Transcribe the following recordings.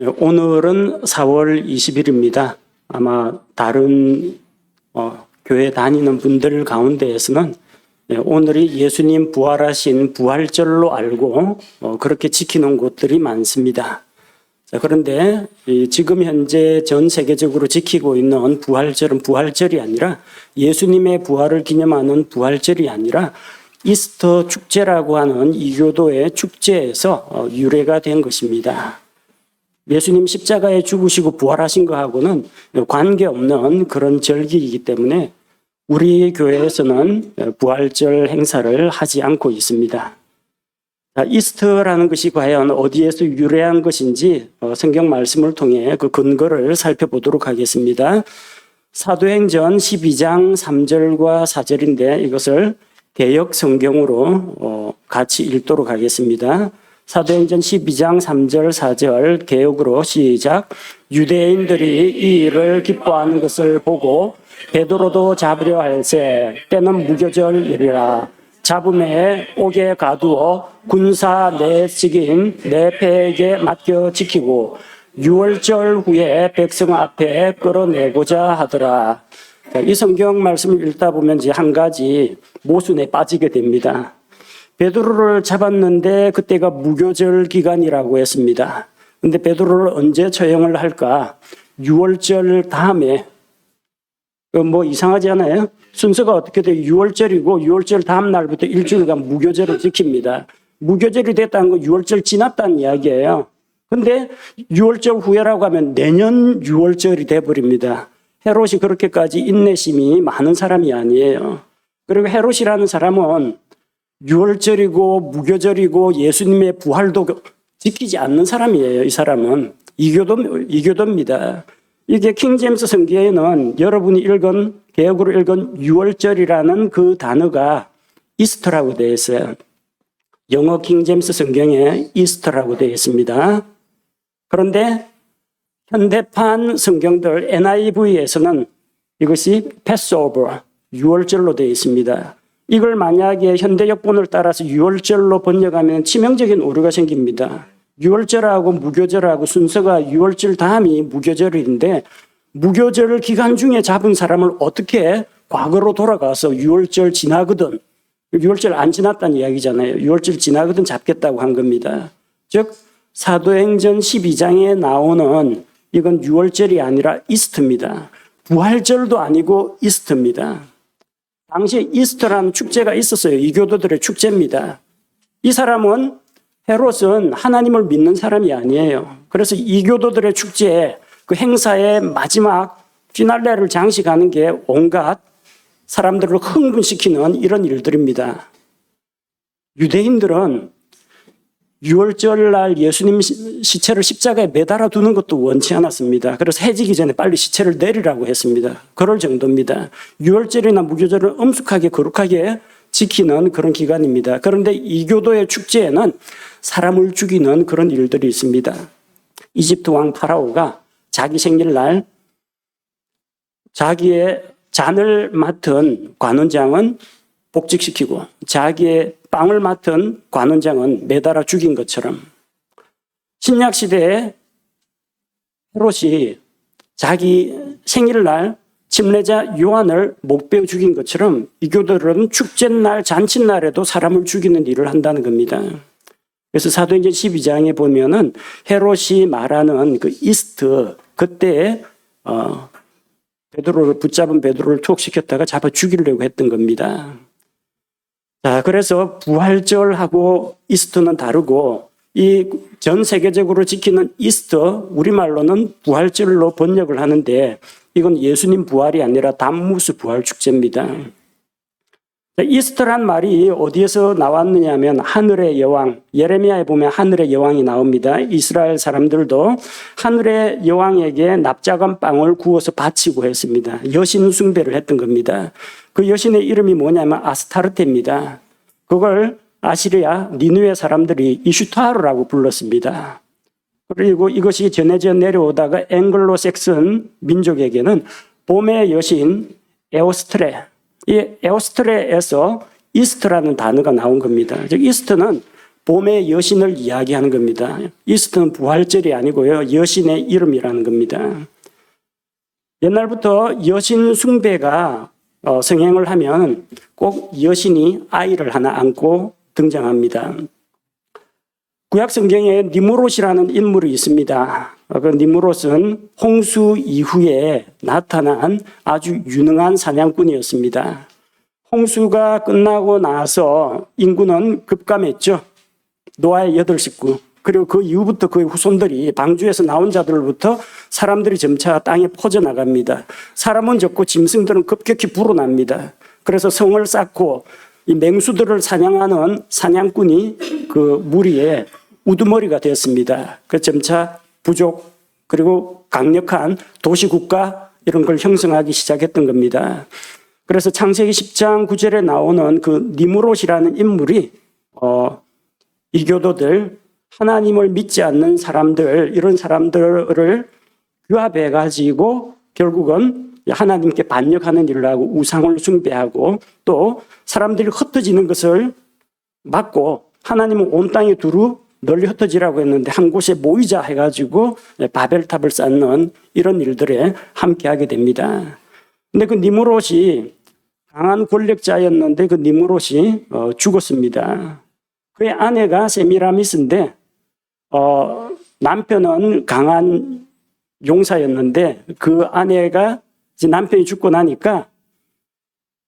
오늘은 4월 20일입니다. 아마 다른 교회 다니는 분들 가운데에서는 오늘이 예수님 부활하신 부활절로 알고 그렇게 지키는 곳들이 많습니다. 그런데 지금 현재 전 세계적으로 지키고 있는 부활절은 부활절이 아니라 예수님의 부활을 기념하는 부활절이 아니라 이스터 축제라고 하는 이교도의 축제에서 유래가 된 것입니다. 예수님 십자가에 죽으시고 부활하신 것하고는 관계없는 그런 절기이기 때문에 우리 교회에서는 부활절 행사를 하지 않고 있습니다. 이스터라는 것이 과연 어디에서 유래한 것인지 성경 말씀을 통해 그 근거를 살펴보도록 하겠습니다. 사도행전 12장 3절과 4절인데 이것을 개역 성경으로 같이 읽도록 하겠습니다. 사도행전 12장 3절 4절 개역으로 시작. 유대인들이 이 일을 기뻐하는 것을 보고 베드로도 잡으려 할새 때는 무교절이라 잡음에 옥에 가두어 군사 내직인 내패에게 맡겨 지키고 6월절 후에 백성 앞에 끌어내고자 하더라. 이 성경 말씀을 읽다 보면 이제 한 가지 모순에 빠지게 됩니다. 베드로를 잡았는데 그때가 무교절 기간이라고 했습니다. 근데 베드로를 언제 처형을 할까? 6월절 다음에 뭐 이상하지 않아요? 순서가 어떻게 돼요? 6월절이고 6월절 다음 날부터 일주일간 무교절을 지킵니다. 무교절이 됐다는 건 6월절 지났다는 이야기예요. 근데 6월절 후에라고 하면 내년 6월절이 돼버립니다. 헤롯이 그렇게까지 인내심이 많은 사람이 아니에요. 그리고 헤롯이라는 사람은 6월절이고 무교절이고 예수님의 부활도 지키지 않는 사람이에요. 이 사람은 이교도입니다. 이게 킹제임스 성경에는 여러분이 읽은 개역으로 읽은 6월절이라는 그 단어가 이스터라고 되어 있어요. 영어 킹제임스 성경에 이스터라고 되어 있습니다. 그런데 현대판 성경들 NIV에서는 이것이 패스오버 6월절로 되어 있습니다. 이걸 만약에 현대역본을 따라서 6월절로 번역하면 치명적인 오류가 생깁니다. 6월절하고 무교절하고 순서가 6월절 다음이 무교절인데 무교절 기간 중에 잡은 사람을 어떻게 과거로 돌아가서 6월절 지나거든 6월절 안 지났다는 이야기잖아요. 6월절 지나거든 잡겠다고 한 겁니다. 즉 사도행전 12장에 나오는 이건 6월절이 아니라 이스터입니다. 부활절도 아니고 이스터입니다. 당시에 이스터라는 축제가 있었어요. 이교도들의 축제입니다. 이 사람은 헤롯은 하나님을 믿는 사람이 아니에요. 그래서 이교도들의 축제 그 행사의 마지막 피날레를 장식하는 게 온갖 사람들을 흥분시키는 이런 일들입니다. 유대인들은 6월절 날 예수님 시체를 십자가에 매달아 두는 것도 원치 않았습니다. 그래서 해지기 전에 빨리 시체를 내리라고 했습니다. 그럴 정도입니다. 6월절이나 무교절은 엄숙하게 거룩하게 지키는 그런 기간입니다. 그런데 이교도의 축제에는 사람을 죽이는 그런 일들이 있습니다. 이집트 왕 파라오가 자기 생일날 자기의 잔을 맡은 관원장은 복직시키고 자기의 빵을 맡은 관원장은 매달아 죽인 것처럼 신약시대에 헤롯이 자기 생일날 침례자 요한을 목베어 죽인 것처럼 이교도들은 축제날 잔칫날에도 사람을 죽이는 일을 한다는 겁니다. 그래서 사도행전 12장에 보면은 헤롯이 말하는 그 이스터 그때에 베드로를 붙잡은 베드로를 투옥시켰다가 잡아 죽이려고 했던 겁니다. 자, 그래서 부활절하고 이스터는 다르고 이 전 세계적으로 지키는 이스터 우리말로는 부활절로 번역을 하는데 이건 예수님 부활이 아니라 담무스 부활 축제입니다. 이스터란 말이 어디에서 나왔느냐 하면 하늘의 여왕, 예레미야에 보면 하늘의 여왕이 나옵니다. 이스라엘 사람들도 하늘의 여왕에게 납작한 빵을 구워서 바치고 했습니다. 여신 숭배를 했던 겁니다. 그 여신의 이름이 뭐냐면 아스타르테입니다. 그걸 아시리아 니느웨 사람들이 이슈타르라고 불렀습니다. 그리고 이것이 전해져 내려오다가 앵글로 섹슨 민족에게는 봄의 여신 에오스트레, 이 에오스트레에서 이스트라는 단어가 나온 겁니다. 즉 이스트는 봄의 여신을 이야기하는 겁니다. 이스터는 부활절이 아니고요. 여신의 이름이라는 겁니다. 옛날부터 여신 숭배가 성행을 하면 꼭 여신이 아이를 하나 안고 등장합니다. 구약 성경에 니무롯이라는 인물이 있습니다. 그 니무롯은 홍수 이후에 나타난 아주 유능한 사냥꾼이었습니다. 홍수가 끝나고 나서 인구는 급감했죠. 노아의 8식구. 그리고 그 이후부터 그의 후손들이 방주에서 나온 자들부터 사람들이 점차 땅에 퍼져나갑니다. 사람은 적고 짐승들은 급격히 불어납니다. 그래서 성을 쌓고 이 맹수들을 사냥하는 사냥꾼이 그 무리의 우두머리가 되었습니다. 그래서 점차 부족 그리고 강력한 도시국가 이런 걸 형성하기 시작했던 겁니다. 그래서 창세기 10장 9절에 나오는 그 니무롯이라는 인물이 이교도들 하나님을 믿지 않는 사람들 이런 사람들을 규합해 가지고 결국은 하나님께 반역하는 일을 하고 우상을 숭배하고 또 사람들이 흩어지는 것을 막고 하나님은 온 땅에 두루 널리 흩어지라고 했는데 한 곳에 모이자 해가지고 바벨탑을 쌓는 이런 일들에 함께하게 됩니다. 근데 그 니무롯이 강한 권력자였는데 그 니무롯이 죽었습니다. 그의 아내가 세미라미스인데 남편은 강한 용사였는데 그 아내가 이제 남편이 죽고 나니까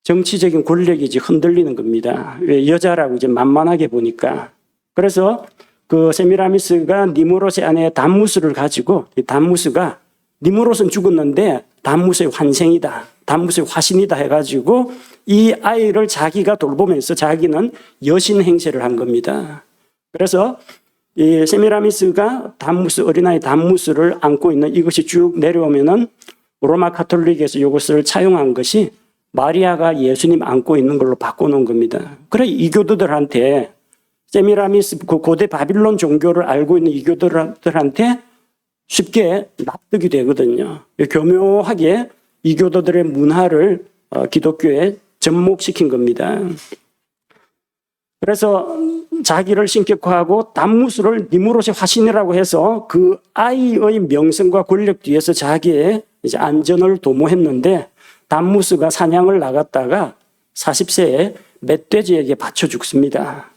정치적인 권력이 이제 흔들리는 겁니다. 왜 여자라고 이제 만만하게 보니까. 그래서 그 세미라미스가 니무롯의 아내 담무스를 가지고 이 담무스가 니무롯은 죽었는데 담무스의 환생이다. 담무스의 화신이다 해가지고 이 아이를 자기가 돌보면서 자기는 여신 행세를 한 겁니다. 그래서 이 세미라미스가 담무스 어린아이 담무스를 안고 있는 이것이 쭉 내려오면은 로마 카톨릭에서 이것을 차용한 것이 마리아가 예수님 안고 있는 걸로 바꿔놓은 겁니다. 그래 이교도들한테 세미라미스 그 고대 바빌론 종교를 알고 있는 이교도들한테 쉽게 납득이 되거든요. 교묘하게 이교도들의 문화를 기독교에 접목시킨 겁니다. 그래서 자기를 신격화하고 담무스를 니무롯의 화신이라고 해서 그 아이의 명성과 권력 뒤에서 자기의 이제 안전을 도모했는데 담무스가 사냥을 나갔다가 40세에 멧돼지에게 받쳐 죽습니다.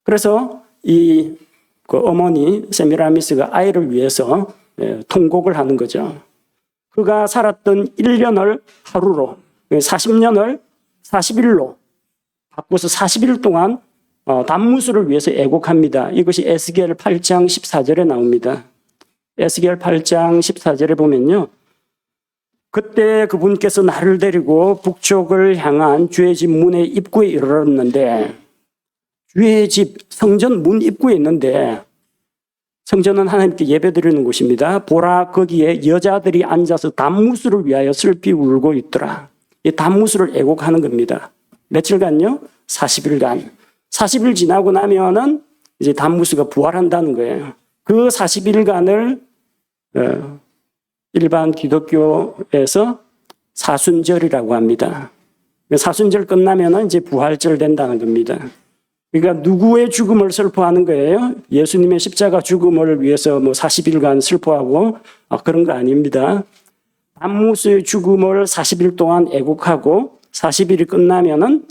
그래서 그 어머니 세미라미스가 아이를 위해서 통곡을 하는 거죠. 그가 살았던 1년을 하루로 40년을 40일로 바꿔서 40일 동안 담무스를 위해서 애곡합니다. 이것이 에스겔 8장 14절에 나옵니다. 에스겔 8장 14절에 보면요. 그때 그분께서 나를 데리고 북쪽을 향한 주의 집 문의 입구에 이르렀는데 주의 집 성전 문 입구에 있는데 성전은 하나님께 예배드리는 곳입니다. 보라 거기에 여자들이 앉아서 담무스를 위하여 슬피 울고 있더라. 이 담무스를 애곡하는 겁니다. 며칠간요? 40일간. 40일 지나고 나면은 이제 담무스가 부활한다는 거예요. 그 40일간을 일반 기독교에서 사순절이라고 합니다. 사순절 끝나면은 이제 부활절 된다는 겁니다. 그러니까 누구의 죽음을 슬퍼하는 거예요? 예수님의 십자가 죽음을 위해서 40일간 슬퍼하고 그런 거 아닙니다. 담무스의 죽음을 40일 동안 애곡하고 40일이 끝나면은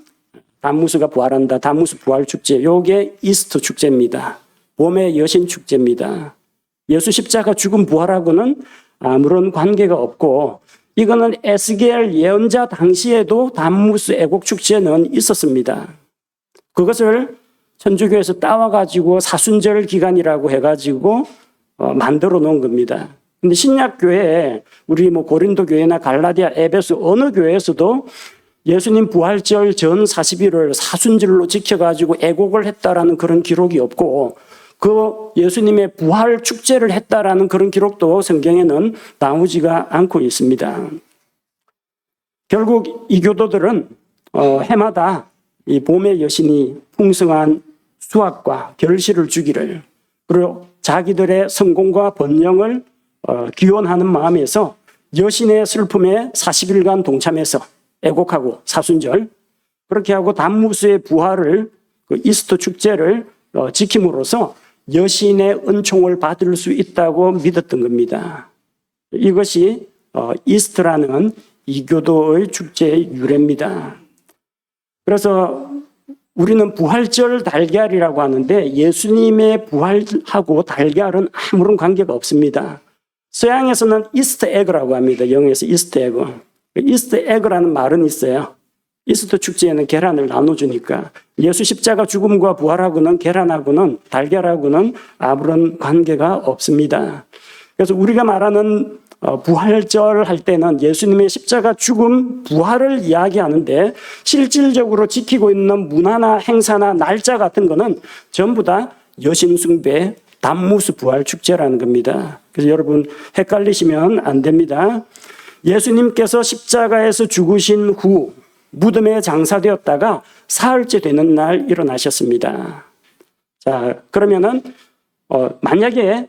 담무스가 부활한다. 담무스 부활 축제. 요게 이스터 축제입니다. 봄의 여신 축제입니다. 예수 십자가 죽음 부활하고는 아무런 관계가 없고 이거는 에스겔 예언자 당시에도 담무스 애곡 축제는 있었습니다. 그것을 천주교에서 따와가지고 사순절 기간이라고 해가지고 만들어 놓은 겁니다. 근데 신약교회, 우리 고린도 교회나 갈라디아, 에베소 어느 교회에서도 예수님 부활절 전 40일을 사순절로 지켜가지고 애곡을 했다라는 그런 기록이 없고 그 예수님의 부활 축제를 했다라는 그런 기록도 성경에는 나오지가 않고 있습니다. 결국 이 교도들은 해마다 이 봄의 여신이 풍성한 수확과 결실을 주기를 그리고 자기들의 성공과 번영을 기원하는 마음에서 여신의 슬픔에 40일간 동참해서 애곡하고 사순절 그렇게 하고 담무스의 부활을 그 이스터 축제를 지킴으로써 여신의 은총을 받을 수 있다고 믿었던 겁니다. 이것이 이스터라는 이교도의 축제의 유래입니다. 그래서 우리는 부활절 달걀이라고 하는데 예수님의 부활하고 달걀은 아무런 관계가 없습니다. 서양에서는 이스터 에그라고 합니다. 영어에서 이스터 에그. 이스터 에그라는 말은 있어요. 이스터 축제에는 계란을 나눠주니까 예수 십자가 죽음과 부활하고는 계란하고는 달걀하고는 아무런 관계가 없습니다. 그래서 우리가 말하는 부활절 할 때는 예수님의 십자가 죽음, 부활을 이야기하는데 실질적으로 지키고 있는 문화나 행사나 날짜 같은 거는 전부 다 여신 숭배, 담무스 부활 축제라는 겁니다. 그래서 여러분 헷갈리시면 안 됩니다. 예수님께서 십자가에서 죽으신 후 무덤에 장사되었다가 사흘째 되는 날 일어나셨습니다. 자, 그러면은 만약에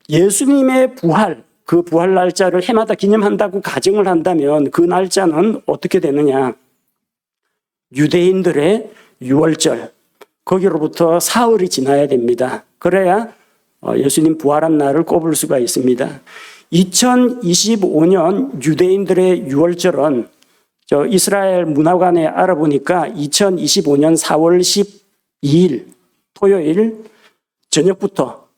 예수님의 부활, 그 부활 날짜를 해마다 기념한다고 가정을 한다면 그 날짜는 어떻게 되느냐? 유대인들의 유월절, 거기로부터 사흘이 지나야 됩니다. 그래야 예수님 부활한 날을 꼽을 수가 있습니다. 2025년 유대인들의 유월절은 이스라엘 문화관에 알아보니까 2025년 4월 12일 토요일 저녁부터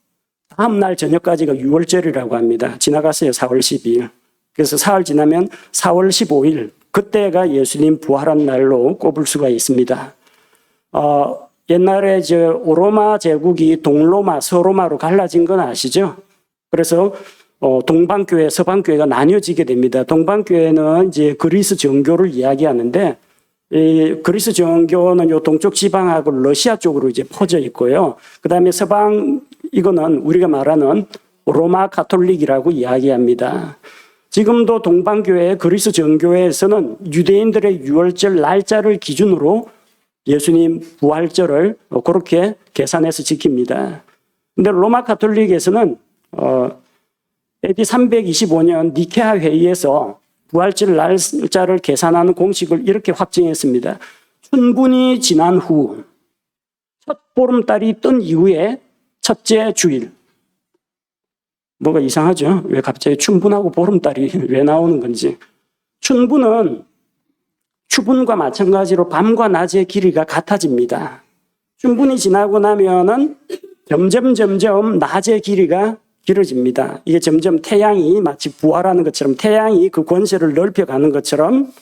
다음날 저녁까지가 유월절이라고 합니다. 지나갔어요. 4월 12일. 그래서 사흘 지나면 4월 15일 그때가 예수님 부활한 날로 꼽을 수가 있습니다. 옛날에 오로마 제국이 동로마, 서로마로 갈라진 건 아시죠? 그래서 동방교회, 서방교회가 나뉘어지게 됩니다. 동방교회는 이제 그리스 정교를 이야기하는데, 이 그리스 정교는 요 동쪽 지방하고 러시아 쪽으로 이제 퍼져 있고요. 그 다음에 서방, 이거는 우리가 말하는 로마 가톨릭이라고 이야기합니다. 지금도 동방교회, 그리스 정교회에서는 유대인들의 유월절 날짜를 기준으로 예수님 부활절을 그렇게 계산해서 지킵니다. 근데 로마 가톨릭에서는, AD 325년 니케아 회의에서 부활절 날짜를 계산하는 공식을 이렇게 확정했습니다. 춘분이 지난 후 첫 보름달이 뜬 이후에 첫째 주일. 뭐가 이상하죠? 왜 갑자기 춘분하고 보름달이 왜 나오는 건지. 춘분은 추분과 마찬가지로 밤과 낮의 길이가 같아집니다. 춘분이 지나고 나면은 점점 낮의 길이가 길어집니다. 이게 점점 태양이 마치 부활하는 것처럼 태양이 그 권세를 넓혀가는 것처럼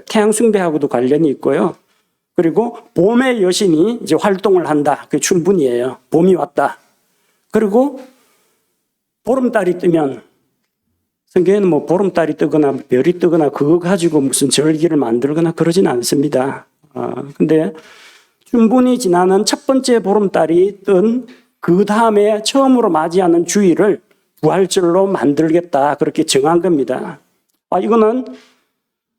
태양 숭배하고도 관련이 있고요. 그리고 봄의 여신이 이제 활동을 한다. 그게 춘분이에요. 봄이 왔다. 그리고 보름달이 뜨면 성경에는 뭐 보름달이 뜨거나 별이 뜨거나 그거 가지고 무슨 절기를 만들거나 그러진 않습니다. 근데 춘분이 지나는 첫 번째 보름달이 뜬 그 다음에 처음으로 맞이하는 주일을 부활절로 만들겠다. 그렇게 정한 겁니다. 이거는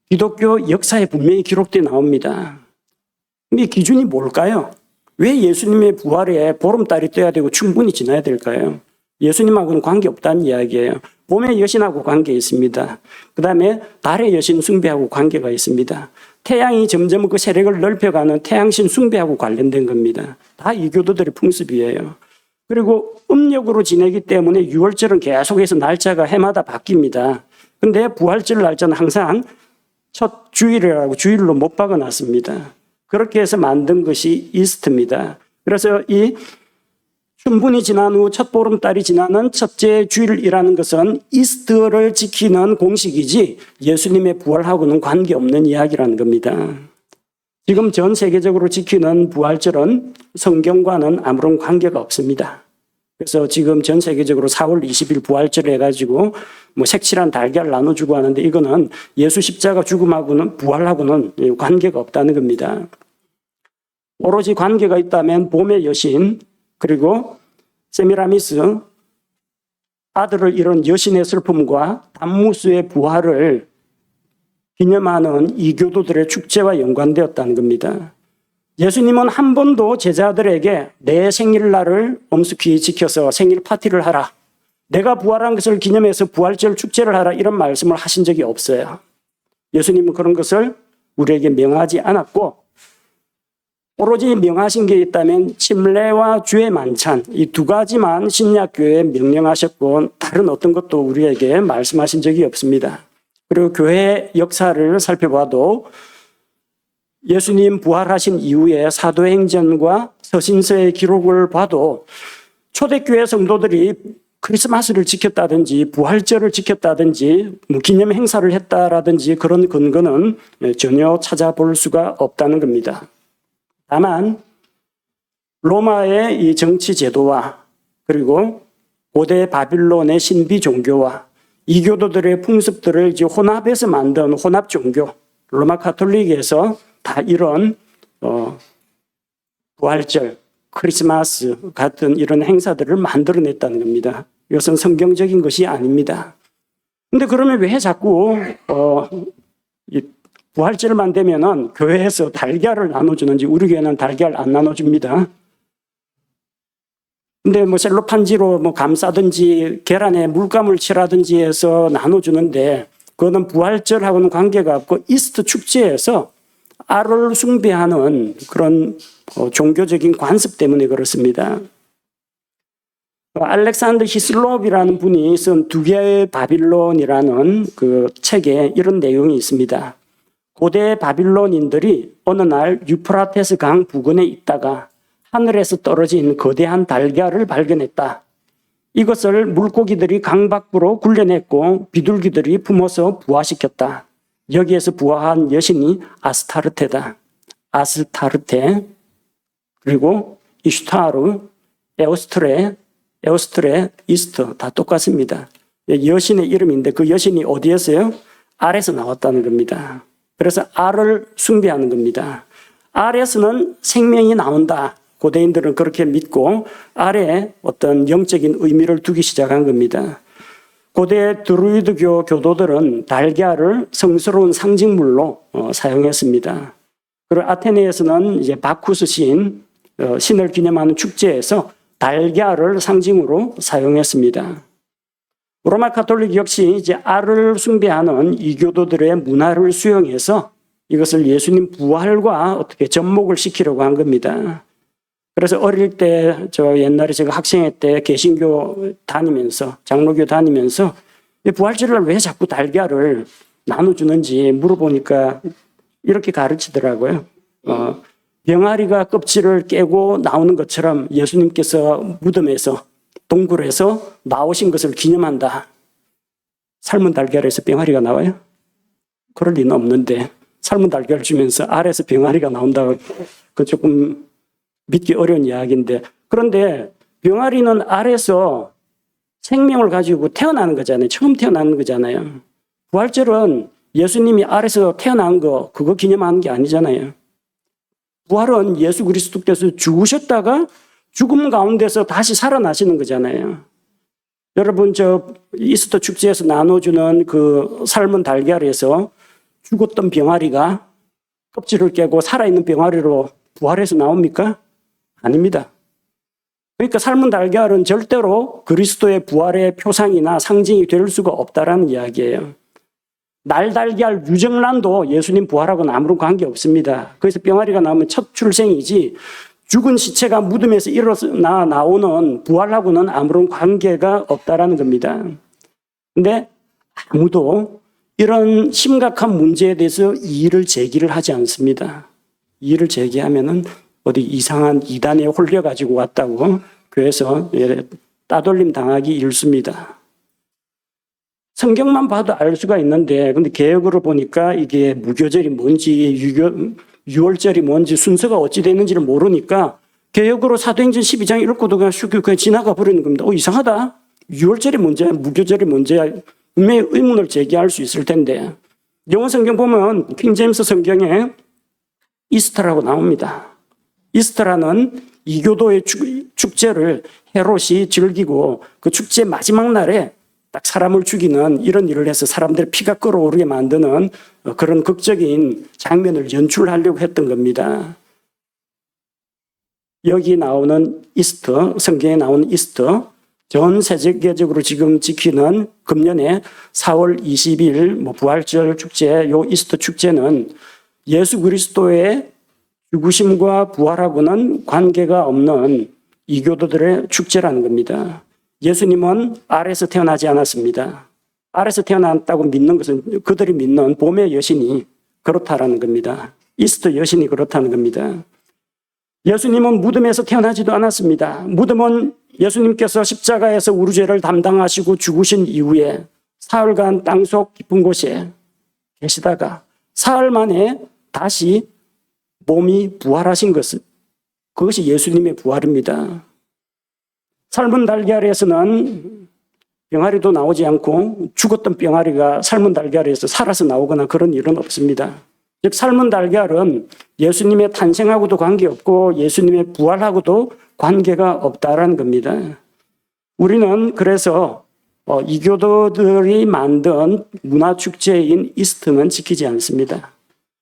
기독교 역사에 분명히 기록되어 나옵니다. 이 기준이 뭘까요? 왜 예수님의 부활에 보름달이 떠야 되고 춘분이 지나야 될까요? 예수님하고는 관계없다는 이야기예요. 봄의 여신하고 관계 있습니다. 그 다음에 달의 여신 숭배하고 관계가 있습니다. 태양이 점점 그 세력을 넓혀가는 태양신 숭배하고 관련된 겁니다. 다 이교도들의 풍습이에요. 그리고 음력으로 지내기 때문에 유월절은 계속해서 날짜가 해마다 바뀝니다. 근데 부활절 날짜는 항상 첫 주일이라고 주일로 못 박아놨습니다. 그렇게 해서 만든 것이 이스트입니다. 그래서 이 춘분이 지난 후 첫 보름달이 지나는 첫째 주일이라는 것은 이스트를 지키는 공식이지 예수님의 부활하고는 관계없는 이야기라는 겁니다. 지금 전 세계적으로 지키는 부활절은 성경과는 아무런 관계가 없습니다. 그래서 지금 전 세계적으로 4월 20일 부활절 해가지고 뭐 색칠한 달걀 나눠주고 하는데 이거는 예수 십자가 죽음하고는 부활하고는 관계가 없다는 겁니다. 오로지 관계가 있다면 봄의 여신 그리고 세미라미스 아들을 잃은 여신의 슬픔과 담무스의 부활을 기념하는 이교도들의 축제와 연관되었다는 겁니다. 예수님은 한 번도 제자들에게 내 생일날을 엄숙히 지켜서 생일 파티를 하라. 내가 부활한 것을 기념해서 부활절 축제를 하라. 이런 말씀을 하신 적이 없어요. 예수님은 그런 것을 우리에게 명하지 않았고 오로지 명하신 게 있다면 침례와 주의 만찬 이 두 가지만 신약교회에 명령하셨고 다른 어떤 것도 우리에게 말씀하신 적이 없습니다. 그리고 교회 역사를 살펴봐도 예수님 부활하신 이후에 사도행전과 서신서의 기록을 봐도 초대교회 성도들이 크리스마스를 지켰다든지 부활절을 지켰다든지 기념 행사를 했다라든지 그런 근거는 전혀 찾아볼 수가 없다는 겁니다. 다만 로마의 이 정치 제도와 그리고 고대 바빌론의 신비 종교와 이교도들의 풍습들을 이제 혼합해서 만든 혼합 종교, 로마 카톨릭에서 다 이런 부활절, 크리스마스 같은 이런 행사들을 만들어냈다는 겁니다. 이것은 성경적인 것이 아닙니다. 근데 그러면 왜 자꾸 이 부활절만 되면은 교회에서 달걀을 나눠주는지, 우리 교회는 달걀 안 나눠줍니다. 근데 뭐 셀로판지로 뭐 감싸든지 계란에 물감을 칠하든지 해서 나눠주는데 그거는 부활절하고는 관계가 없고 이스터 축제에서 알을 숭배하는 그런 종교적인 관습 때문에 그렇습니다. 알렉산더 히슬롭이라는 분이 쓴 두 개의 바빌론이라는 그 책에 이런 내용이 있습니다. 고대 바빌론인들이 어느 날 유프라테스 강 부근에 있다가 하늘에서 떨어진 거대한 달걀을 발견했다. 이것을 물고기들이 강 밖으로 굴려냈고 비둘기들이 품어서 부화시켰다. 여기에서 부화한 여신이 아스타르테다. 아스타르테, 그리고 이슈타르, 에오스트레, 이스터 다 똑같습니다. 여신의 이름인데 그 여신이 어디에서요? 알에서 나왔다는 겁니다. 그래서 알을 숭배하는 겁니다. 알에서는 생명이 나온다. 고대인들은 그렇게 믿고 알에 어떤 영적인 의미를 두기 시작한 겁니다. 고대 드루이드교 교도들은 달걀을 성스러운 상징물로 사용했습니다. 그리고 아테네에서는 이제 바쿠스 신을 기념하는 축제에서 달걀을 상징으로 사용했습니다. 로마 카톨릭 역시 이제 알을 숭배하는 이교도들의 문화를 수용해서 이것을 예수님 부활과 어떻게 접목을 시키려고 한 겁니다. 그래서 어릴 때, 옛날에 제가 학생회 때 개신교 다니면서, 장로교 다니면서 부활절을 왜 자꾸 달걀을 나눠주는지 물어보니까 이렇게 가르치더라고요. 병아리가 껍질을 깨고 나오는 것처럼 예수님께서 무덤에서, 동굴에서 나오신 것을 기념한다. 삶은 달걀에서 병아리가 나와요? 그럴 리는 없는데, 삶은 달걀을 주면서 알에서 병아리가 나온다고, 그건 조금 믿기 어려운 이야기인데, 그런데 병아리는 알에서 생명을 가지고 태어나는 거잖아요. 처음 태어나는 거잖아요. 부활절은 예수님이 알에서 태어난 거, 그거 기념하는 게 아니잖아요. 부활은 예수 그리스도께서 죽으셨다가 죽음 가운데서 다시 살아나시는 거잖아요. 여러분, 이스터 축제에서 나눠주는 그 삶은 달걀에서 죽었던 병아리가 껍질을 깨고 살아있는 병아리로 부활해서 나옵니까? 아닙니다. 그러니까 삶은 달걀은 절대로 그리스도의 부활의 표상이나 상징이 될 수가 없다라는 이야기예요. 날달걀 유정란도 예수님 부활하고는 아무런 관계 없습니다. 그래서 병아리가 나오면 첫 출생이지 죽은 시체가 무덤에서 일어나 나오는 부활하고는 아무런 관계가 없다라는 겁니다. 근데 아무도 이런 심각한 문제에 대해서 이의를 제기를 하지 않습니다. 이의를 제기하면은 어디 이상한 이단에 홀려가지고 왔다고 교회에서 따돌림 당하기 일쑤입니다. 성경만 봐도 알 수가 있는데, 근데 개역으로 보니까 이게 무교절이 뭔지, 유월절이 뭔지, 순서가 어찌 되는지를 모르니까 개역으로 사도행전 12장 읽고도 그냥 지나가 버리는 겁니다. 이상하다. 유월절이 뭔지야, 무교절이 뭔지야, 분명히 의문을 제기할 수 있을 텐데, 영어 성경 보면 킹제임스 성경에 이스터라고 나옵니다. 이스터라는 이교도의 축제를 헤롯이 즐기고 그 축제 마지막 날에 딱 사람을 죽이는 이런 일을 해서 사람들의 피가 끓어오르게 만드는 그런 극적인 장면을 연출하려고 했던 겁니다. 여기 나오는 이스터, 성경에 나오는 이스터, 전 세계적으로 지금 지키는 금년에 4월 20일 부활절 축제, 요 이스터 축제는 예수 그리스도의 죽으심과 부활하고는 관계가 없는 이교도들의 축제라는 겁니다. 예수님은 아래에서 태어나지 않았습니다. 아래에서 태어났다고 믿는 것은 그들이 믿는 봄의 여신이 그렇다라는 겁니다. 이스터 여신이 그렇다는 겁니다. 예수님은 무덤에서 태어나지도 않았습니다. 무덤은 예수님께서 십자가에서 우리 죄를 담당하시고 죽으신 이후에 사흘간 땅속 깊은 곳에 계시다가 사흘 만에 다시 몸이 부활하신 것은 그것이 예수님의 부활입니다. 삶은 달걀에서는 병아리도 나오지 않고 죽었던 병아리가 삶은 달걀에서 살아서 나오거나 그런 일은 없습니다. 즉 삶은 달걀은 예수님의 탄생하고도 관계없고 예수님의 부활하고도 관계가 없다라는 겁니다. 우리는 그래서 이교도들이 만든 문화축제인 이스터는 지키지 않습니다.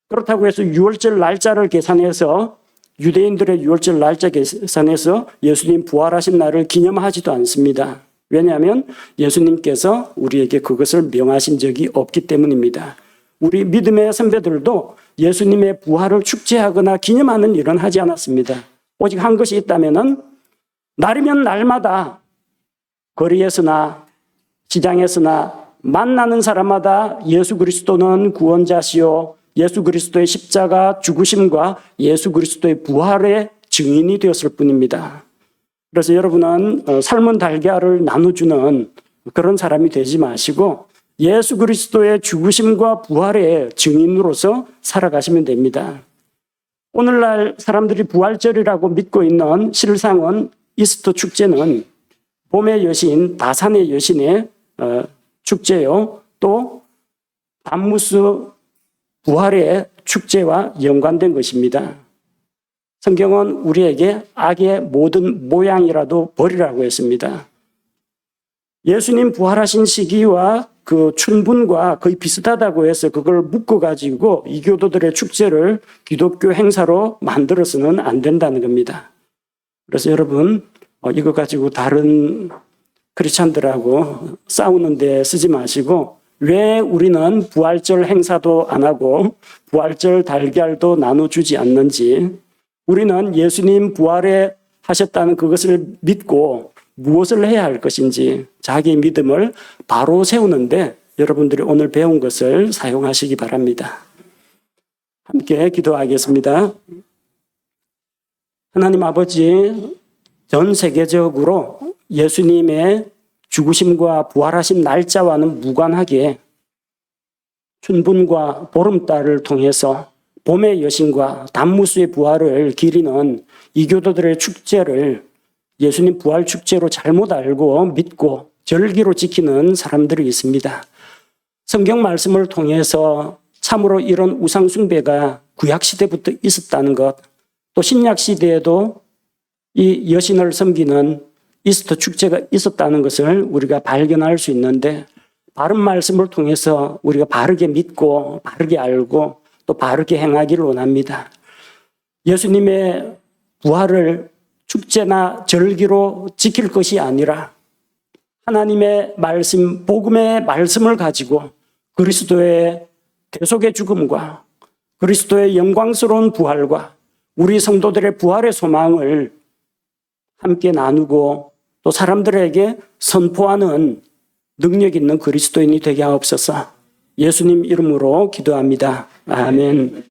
그렇다고 해서 유월절 날짜를 계산해서 유대인들의 유월절 날짜 계산해서 예수님 부활하신 날을 기념하지도 않습니다. 왜냐하면 예수님께서 우리에게 그것을 명하신 적이 없기 때문입니다. 우리 믿음의 선배들도 예수님의 부활을 축제하거나 기념하는 일은 하지 않았습니다. 오직 한 것이 있다면은 날이면 날마다 거리에서나 시장에서나 만나는 사람마다 예수 그리스도는 구원자시요 예수 그리스도의 십자가 죽으심과 예수 그리스도의 부활의 증인이 되었을 뿐입니다. 그래서 여러분은 삶은 달걀을 나눠주는 그런 사람이 되지 마시고 예수 그리스도의 죽으심과 부활의 증인으로서 살아가시면 됩니다. 오늘날 사람들이 부활절이라고 믿고 있는 실상은 이스터 축제는 봄의 여신, 다산의 여신의 축제요. 또 밤무스 부활의 축제와 연관된 것입니다. 성경은 우리에게 악의 모든 모양이라도 버리라고 했습니다. 예수님 부활하신 시기와 그 춘분과 거의 비슷하다고 해서 그걸 묶어가지고 이교도들의 축제를 기독교 행사로 만들어서는 안 된다는 겁니다. 그래서 여러분 이거 가지고 다른 크리스찬들하고 싸우는데 쓰지 마시고 왜 우리는 부활절 행사도 안 하고 부활절 달걀도 나눠주지 않는지 우리는 예수님 부활에 하셨다는 그것을 믿고 무엇을 해야 할 것인지 자기 믿음을 바로 세우는데 여러분들이 오늘 배운 것을 사용하시기 바랍니다. 함께 기도하겠습니다. 하나님 아버지, 전 세계적으로 예수님의 죽으심과 부활하신 날짜와는 무관하게 춘분과 보름달을 통해서 봄의 여신과 단무수의 부활을 기리는 이교도들의 축제를 예수님 부활 축제로 잘못 알고 믿고 절기로 지키는 사람들이 있습니다. 성경 말씀을 통해서 참으로 이런 우상 숭배가 구약 시대부터 있었다는 것, 또 신약 시대에도 이 여신을 섬기는 이스터 축제가 있었다는 것을 우리가 발견할 수 있는데 바른 말씀을 통해서 우리가 바르게 믿고 바르게 알고 또 바르게 행하기를 원합니다. 예수님의 부활을 축제나 절기로 지킬 것이 아니라 하나님의 말씀, 복음의 말씀을 가지고 그리스도의 대속의 죽음과 그리스도의 영광스러운 부활과 우리 성도들의 부활의 소망을 함께 나누고 또 사람들에게 선포하는 능력 있는 그리스도인이 되게 하옵소서. 예수님 이름으로 기도합니다. 아멘.